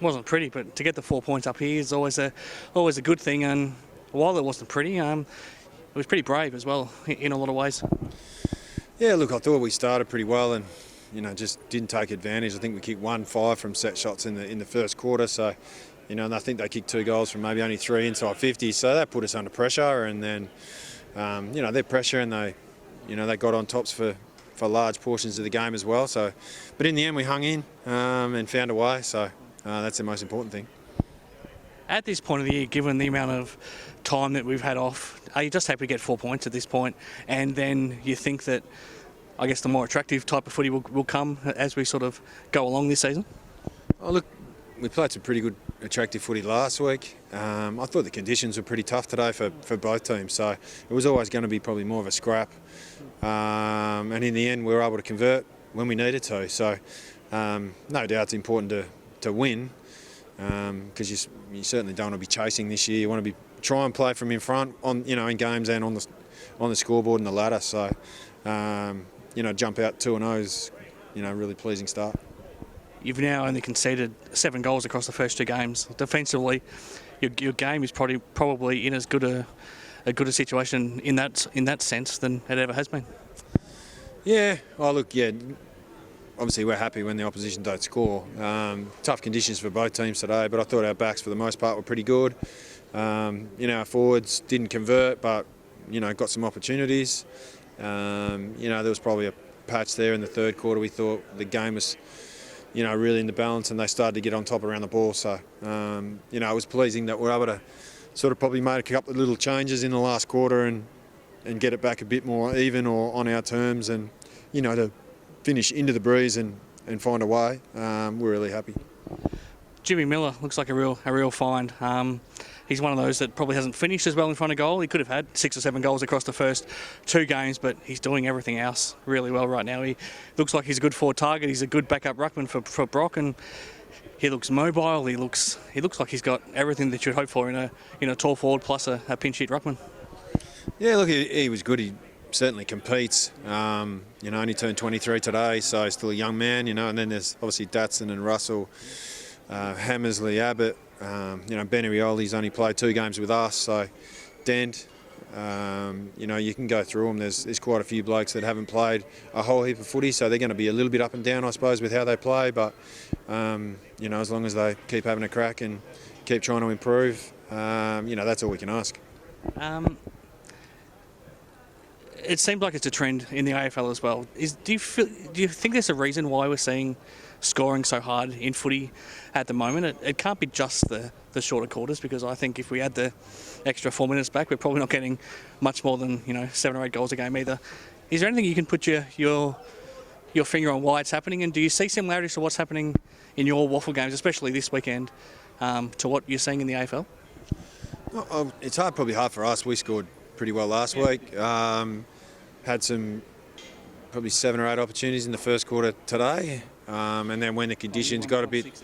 Wasn't pretty, but to get the 4 points up here is always a good thing. And while it wasn't pretty, it was pretty brave as well in a lot of ways. Yeah, look, I thought we started pretty well and just didn't take advantage. I think we kicked 1-5 from set shots in the first quarter. So, and I think they kicked 2 goals from maybe only 3 inside 50. So that put us under pressure. And then, their pressure and they got on tops for large portions of the game as well. So, but in the end we hung in and found a way. So that's the most important thing. At this point of the year, given the amount of time that we've had off, are you just happy to get 4 points at this point? And then you think that, I guess, the more attractive type of footy will come as we sort of go along this season? Oh, look, we played some pretty good attractive footy last week. I thought the conditions were pretty tough today for both teams, so it was always going to be probably more of a scrap. And in the end, we were able to convert when we needed to. So no doubt it's important to win because you certainly don't want to be chasing this year. You want to try and play from in front in games and on the scoreboard and the ladder. So jump out 2-0 is really pleasing start. You've now only conceded 7 goals across the first 2 games. Defensively, your game is probably in as good a situation in that sense than it ever has been. Yeah. Oh, look. Yeah. Obviously, we're happy when the opposition don't score. Tough conditions for both teams today, but I thought our backs, for the most part, were pretty good. Our forwards didn't convert, but got some opportunities. There was probably a patch there in the third quarter. We thought the game was really in the balance and they started to get on top around the ball. So, it was pleasing that we're able to sort of probably make a couple of little changes in the last quarter and get it back a bit more even or on our terms and, to finish into the breeze and find a way. We're really happy. Jimmy Miller looks like a real find. He's one of those that probably hasn't finished as well in front of goal. He could have had 6 or 7 goals across the first 2 games, but he's doing everything else really well right now. He looks like he's a good forward target. He's a good backup ruckman for Brock, and he looks mobile. He looks like he's got everything that you'd hope for in a tall forward plus a pinch hit ruckman. Yeah, look, he was good. He certainly competes. Only turned 23 today, so he's still a young man. And then there's obviously Datson and Russell, Hammersley, Abbott. Benerioli's only played 2 games with us, so Dent. You can go through them. There's quite a few blokes that haven't played a whole heap of footy, so they're going to be a little bit up and down, I suppose, with how they play. But as long as they keep having a crack and keep trying to improve, that's all we can ask. It seems like it's a trend in the AFL as well. Do you think there's a reason why we're seeing scoring so hard in footy at the moment? It can't be just the shorter quarters, because I think if we add the extra 4 minutes back, we're probably not getting much more than 7 or 8 goals a game either. Is there anything you can put your finger on why it's happening, and do you see similarities to what's happening in your WAFL games, especially this weekend, to what you're seeing in the AFL? It's probably hard for us. We scored pretty well last week. Had some probably 7 or 8 opportunities in the first quarter today, and then when the conditions got a bit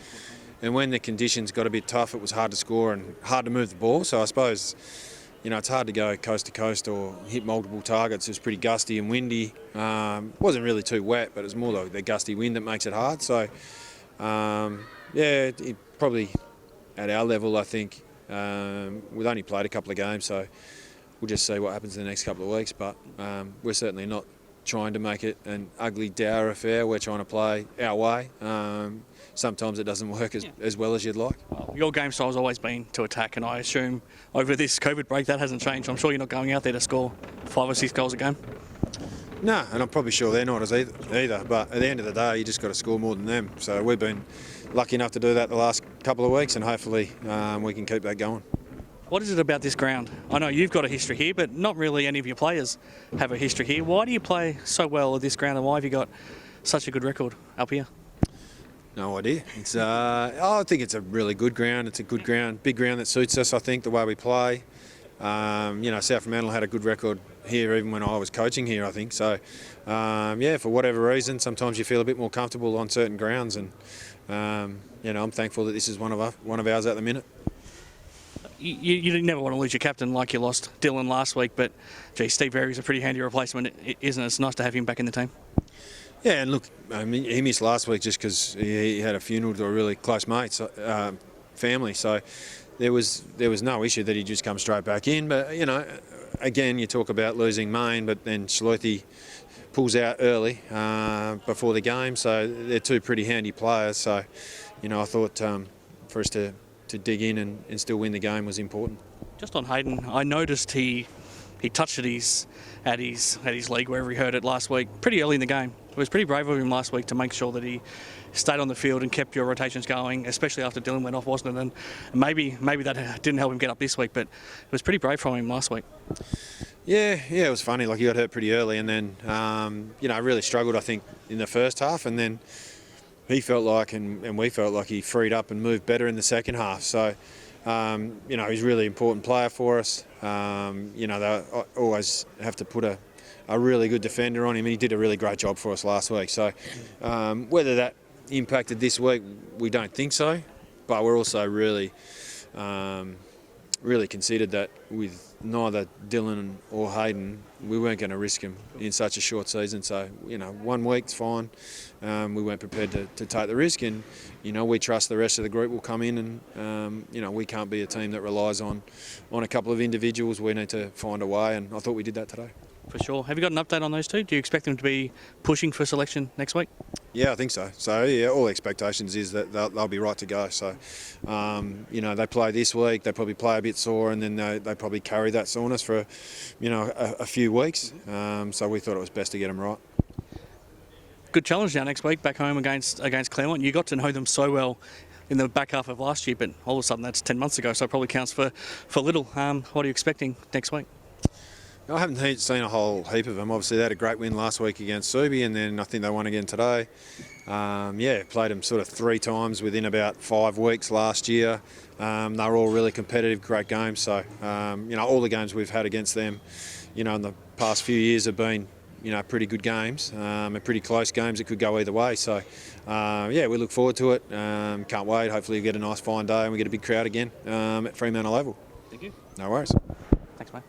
tough, it was hard to score and hard to move the ball. So I suppose it's hard to go coast to coast or hit multiple targets. It was pretty gusty and windy. Wasn't really too wet, but it was more the gusty wind that makes it hard. So it probably at our level, I think we've only played a couple of games, so we'll just see what happens in the next couple of weeks. But we're certainly not trying to make it an ugly, dour affair. We're trying to play our way. Sometimes it doesn't work as well as you'd like. Well, your game style has always been to attack, and I assume over this COVID break that hasn't changed. I'm sure you're not going out there to score 5 or 6 goals a game. No, and I'm probably sure they're not either. But at the end of the day, you just got to score more than them. So we've been lucky enough to do that the last couple of weeks, and hopefully we can keep that going. What is it about this ground? I know you've got a history here, but not really any of your players have a history here. Why do you play so well at this ground, and why have you got such a good record up here? No idea. I think it's a really good ground. It's a good ground, big ground that suits us, I think, the way we play. South Fremantle had a good record here even when I was coaching here, I think. So, for whatever reason, sometimes you feel a bit more comfortable on certain grounds, and I'm thankful that this is one of ours at the minute. You never want to lose your captain like you lost Dylan last week, but Steve Berry's a pretty handy replacement, isn't it? It's nice to have him back in the team. Yeah, and look, I mean, he missed last week just because he had a funeral to a really close mate's family. So there was no issue that he just come straight back in. But again, you talk about losing Main, but then Schloithe pulls out early before the game. So they're two pretty handy players. So I thought for us to dig in and still win the game was important. Just on Haiden, I noticed he touched at his leg wherever he hurt it last week, pretty early in the game. It was pretty brave of him last week to make sure that he stayed on the field and kept your rotations going, especially after Dylan went off, wasn't it? And maybe that didn't help him get up this week, but it was pretty brave from him last week. Yeah, it was funny. Like, he got hurt pretty early, and then really struggled, I think, in the first half, and then he felt like, and we felt like he freed up and moved better in the second half. So, he's a really important player for us. They always have to put a really good defender on him, and he did a really great job for us last week. So, whether that impacted this week, we don't think so, but we're also really considered that with neither Dylan or Haiden, we weren't going to risk him in such a short season. So, 1 week's fine. We weren't prepared to take the risk, and we trust the rest of the group will come in, and we can't be a team that relies on a couple of individuals. We need to find a way, and I thought we did that today. For sure. Have you got an update on those two? Do you expect them to be pushing for selection next week? Yeah, I think so. So, yeah, all expectations is that they'll be right to go. So, they play this week, they probably play a bit sore, and then they probably carry that soreness for, a few weeks. So we thought it was best to get them right. Good challenge now next week, back home against Claremont. You got to know them so well in the back half of last year, but all of a sudden that's 10 months ago, so it probably counts for little. What are you expecting next week? I haven't seen a whole heap of them. Obviously, they had a great win last week against Subi, and then I think they won again today. Played them sort of 3 times within about 5 weeks last year. They were all really competitive, great games. So, all the games we've had against them, in the past few years have been, pretty good games, and pretty close games. It could go either way. So, we look forward to it. Can't wait. Hopefully we get a nice fine day and we get a big crowd again at Fremantle Oval. Thank you. No worries. Thanks, mate.